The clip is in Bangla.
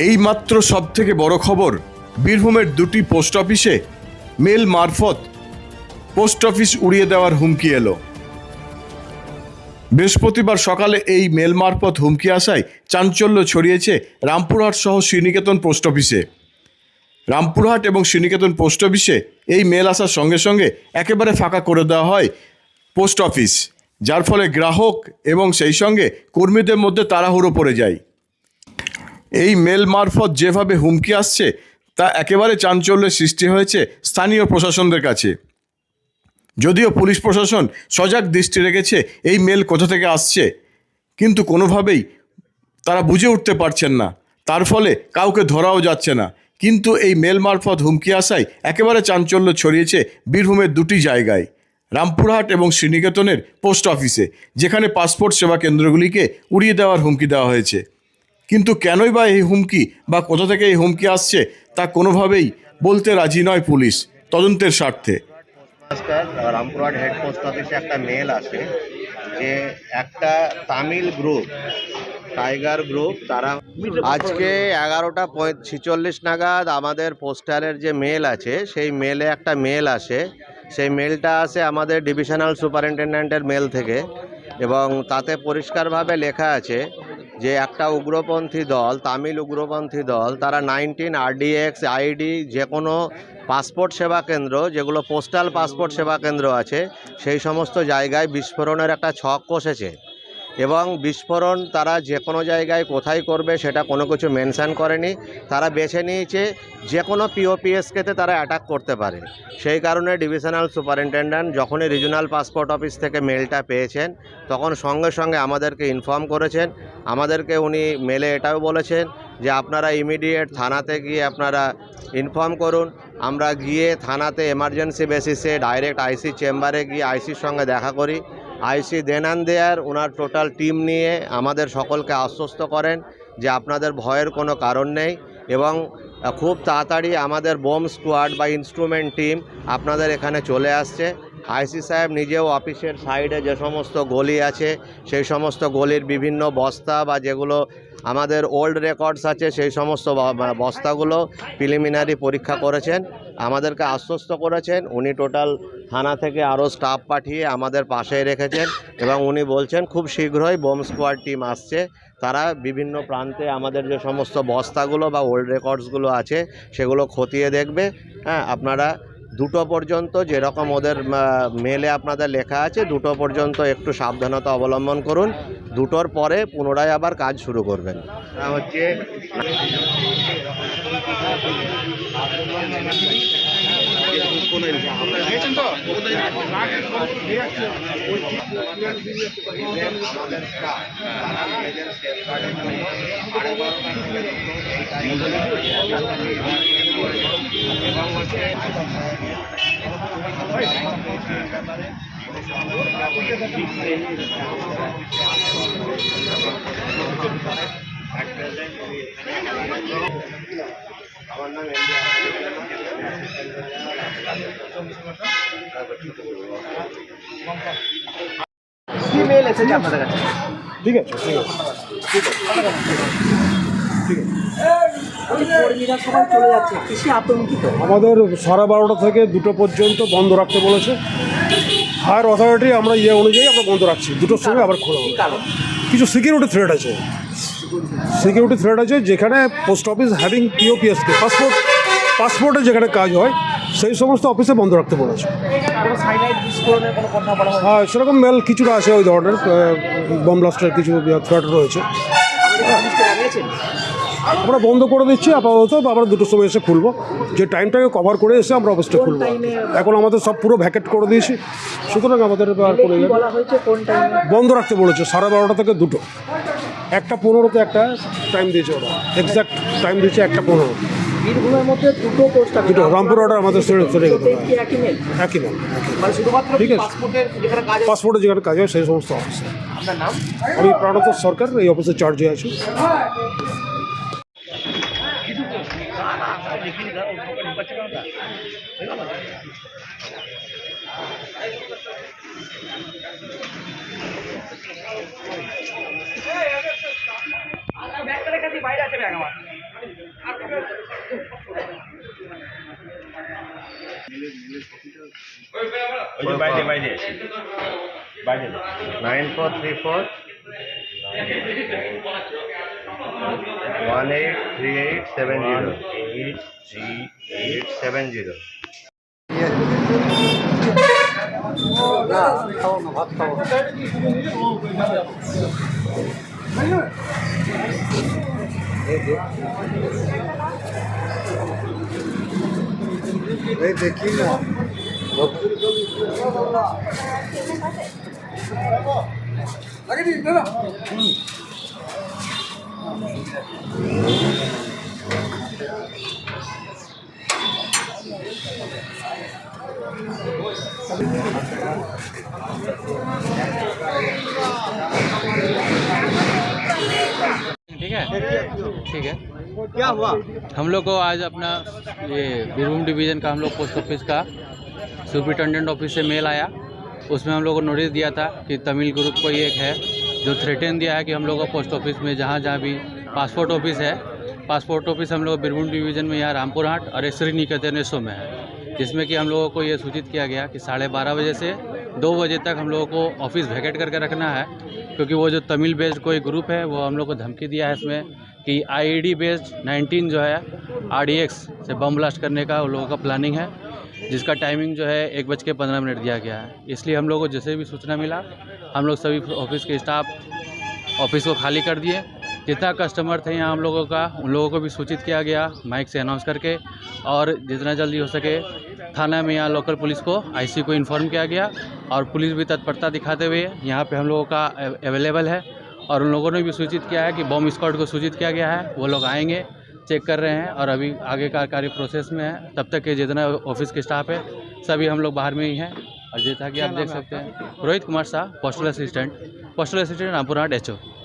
এইমাত্র সবথেকে বড় খবর, বীরভূমের দুটি পোস্ট অফিসে মেল মারফত পোস্ট অফিস উড়িয়ে দেওয়ার হুমকি এলো। বৃহস্পতিবার সকালে এই মেল মারফত হুমকি আসায় চাঞ্চল্য ছড়িয়েছে রামপুরহাট সহ শ্রীনিকেতন পোস্ট অফিসে। রামপুরহাট এবং শ্রীনিকেতন পোস্ট অফিসে এই মেল আসার সঙ্গে সঙ্গে একেবারে ফাঁকা করে দেওয়া হয় পোস্ট অফিস, যার ফলে গ্রাহক এবং সেই সঙ্গে কর্মীদের মধ্যে তাড়াহুড়ো পড়ে যায়। এই মেল মারফত যেভাবে হুমকি আসছে তা একেবারে চাঞ্চল্যের সৃষ্টি হয়েছে স্থানীয় প্রশাসনদের কাছে। যদিও পুলিশ প্রশাসন সজাগ দৃষ্টি রেখেছে এই মেল কোথা থেকে আসছে, কিন্তু কোনোভাবেই তারা বুঝে উঠতে পারছেন না, তার ফলে কাউকে ধরাও যাচ্ছে না। কিন্তু এই মেল মারফত হুমকি আসায় একেবারে চাঞ্চল্য ছড়িয়েছে বীরভূমের দুটি জায়গায়, রামপুরহাট এবং শ্রীনিকেতনের পোস্ট অফিসে, যেখানে পাসপোর্ট সেবা কেন্দ্রগুলিকে উড়িয়ে দেওয়ার হুমকি দেওয়া হয়েছে। কিন্তু কেনই বা এই হুমকি বা কোথা থেকে এই হুমকি আসছে তা কোনোভাবেই বলতে রাজি নয় পুলিশ তদন্তের স্বার্থে। রামপুরহাট হেড পোস্ট অফিসে একটা মেল আসে যে একটা তামিল গ্রুপ, টাইগার গ্রুপ, তারা আজকে 11:46 নাগাদ আমাদের পোস্টালের যে মেল আছে সেই মেলে একটা মেল আসে। সেই মেলটা আসে আমাদের ডিভিশনাল সুপারিনটেন্ডেন্টের মেল থেকে, এবং তাতে পরিষ্কারভাবে লেখা আছে যে একটা উগ্রপন্থী দল, তামিল উগ্রপন্থী দল, তারা 19 RDX আইডি যে কোনো পাসপোর্ট সেবা কেন্দ্র, যেগুলো পোস্টাল পাসপোর্ট সেবা কেন্দ্র আছে, সেই সমস্ত জায়গায় বিস্ফোরণের একটা ছক কষেছে। এবং বিস্ফোরণ তারা যে কোনো জায়গায় কোথায় করবে সেটা কোনো কিছু মেনশন করেনি। তারা বেছে নিয়েছে যে কোনো পিওপিএসকেতে তারা অ্যাটাক করতে পারে। সেই কারণে ডিভিশনাল সুপারিনটেন্ডেন্ট যখনই রিজনাল পাসপোর্ট অফিস থেকে মেলটা পেয়েছেন তখন সঙ্গে সঙ্গে আমাদেরকে ইনফর্ম করেছেন। আমাদেরকে উনি মেলে এটাও বলেছেন যে আপনারা ইমিডিয়েট থানাতে গিয়ে আপনারা ইনফর্ম করুন। আমরা গিয়ে থানাতে এমার্জেন্সি বেসিসে ডাইরেক্ট আইসি চেম্বারে গিয়ে আইসির সঙ্গে দেখা করি। আইসি দেন অ্যান্ড দেয়ার ওনার টোটাল টিম নিয়ে আমাদের সকলকে আশ্বস্ত করেন যে আপনাদের ভয়ের কোনো কারণ নেই, এবং খুব তাড়াতাড়ি আমাদের বোম স্কোয়াড বা ইনস্ট্রুমেন্ট টিম আপনাদের এখানে চলে আসছে। আইসি সাহেব নিজেও অফিসের সাইডে যে সমস্ত গলি আছে সেই সমস্ত গলির বিভিন্ন বস্তা বা যেগুলো আমাদের ওল্ড রেকর্ডস আছে সেই সমস্ত বস্তাগুলো প্রিলিমিনারি পরীক্ষা করেছেন, আমাদেরকে আশ্বস্ত করেছেন। উনি টোটাল থানা থেকে আরও স্টাফ পাঠিয়ে আমাদের পাশে রেখেছেন, এবং উনি বলছেন খুব শীঘ্রই বোম স্কোয়াড টিম আসছে। তারা বিভিন্ন প্রান্তে আমাদের যে সমস্ত বস্তাগুলো বা ওল্ড রেকর্ডসগুলো আছে সেগুলো খতিয়ে দেখবে। হ্যাঁ, আপনারা 2টো পর্যন্ত, যেরকম ওদের মেলে আপনাদের লেখা আছে, 2টো পর্যন্ত একটু সাবধানতা অবলম্বন করুন। 2টোর পরে পুনরায় আবার কাজ শুরু করবেন। হচ্ছে আমার নাম ইমেল এসেছে আপনাদের কাছে? ঠিক আছে, ঠিক আছে, ঠিক আছে। কর্মীরা সবাই চলে যাচ্ছে, কৃষি আতঙ্কিত। আমাদের 12:30 থেকে 2টো পর্যন্ত বন্ধ রাখতে বলেছে হায়ার অথরিটি। আমরা অনুযায়ী আমরা বন্ধ রাখছি। 2টোর সময় আবার খোলা হবে। কিছু সিকিউরিটি থ্রেট আছে, যেখানে পোস্ট অফিস হ্যাভিং পিওপিএসকে পাসপোর্টে যেখানে কাজ হয় সেই সমস্ত অফিসে বন্ধ রাখতে বলেছে। হ্যাঁ, সেরকম মেল কিছুটা আছে, ওই ধরনের বম ব্লাস্টের কিছু থ্রেট রয়েছে। আমরা বন্ধ করে দিচ্ছি আপাতত, আবার 2টোর সময় এসে খুলবো। যে টাইমটাকে কভার করে এসে আমরা অফিসটা খুলবো। এখন আমাদের সব পুরো ভ্যাকেট করে দিয়েছি, সুতরাং আমাদের আর করে বন্ধ রাখতে বলেছে 12:30 থেকে 2টো। 1:15 একটা টাইম দিয়েছে ওরা, এক্স্যাক্ট টাইম দিয়েছে 1:15। বীরভূমের মধ্যে 2টো পোস্ট অফিস, 2টো রামপুরহাট আমাদের একই মেল। মানে শুধুমাত্র ঠিক আছে, পাসপোর্টে যেখানে কাজ হয় সেই সমস্ত অফিসে। আপনার নাম? আমি প্রাণত সরকার, এই অফিসে চার্জে আছি। ব্যাগটা রেখেছি, বাইরে আছে ব্যাগ আমার। 9434 183870 ठीक है ठीक है। क्या हुआ? हम लोग को आज अपना ये बीरभूम डिवीज़न का हम लोग पोस्ट ऑफिस का सुपरिटेंडेंट ऑफिस से मेल आया। उसमें हम लोग को नोटिस दिया था कि तमिल ग्रुप को ये एक है जो थ्रेटन दिया है कि हम लोग को पोस्ट ऑफिस में जहाँ जहाँ भी पासपोर्ट ऑफिस है, पासपोर्ट ऑफिस हम लोग बीरभूम डिवीज़न में यहाँ रामपुर हाट और श्रीनिकेतन एसओ में है, जिसमें कि हम लोगों को ये सूचित किया गया कि 12:30 बजे से 2 बजे तक हम लोगों को ऑफिस वैकेट करके रखना है, क्योंकि वो जो तमिल बेस्ड कोई ग्रुप है वो हम लोग को धमकी दिया है इसमें कि आईईडी बेस्ड 19 जो है RDX से बम ब्लास्ट करने का उन लोगों का प्लानिंग है, जिसका टाइमिंग जो है 1:15 दिया गया है। इसलिए हम लोगों को जैसे भी सूचना मिला हम लोग सभी ऑफिस के स्टाफ ऑफिस को खाली कर दिए। जितना कस्टमर थे यहाँ हम लोगों का उन लोगों को भी सूचित किया गया माइक से अनाउंस करके, और जितना जल्दी हो सके थाना में यहाँ लोकल पुलिस को IC को इन्फॉर्म किया गया, और पुलिस भी तत्परता दिखाते हुए यहाँ पे हम लोगों का अवेलेबल है। और उन लोगों ने भी सूचित किया है कि बॉम्ब स्क्वाड को सूचित किया गया है, वो लोग आएंगे, चेक कर रहे हैं और अभी आगे का कार्य प्रोसेस में है। तब तक के जितना ऑफिस के स्टाफ है सभी हम लोग बाहर में ही हैं। और जैसा कि आप देख सकते हैं रोहित कुमार शाह, पोस्टल असिस्टेंट रामपुर हाट HO।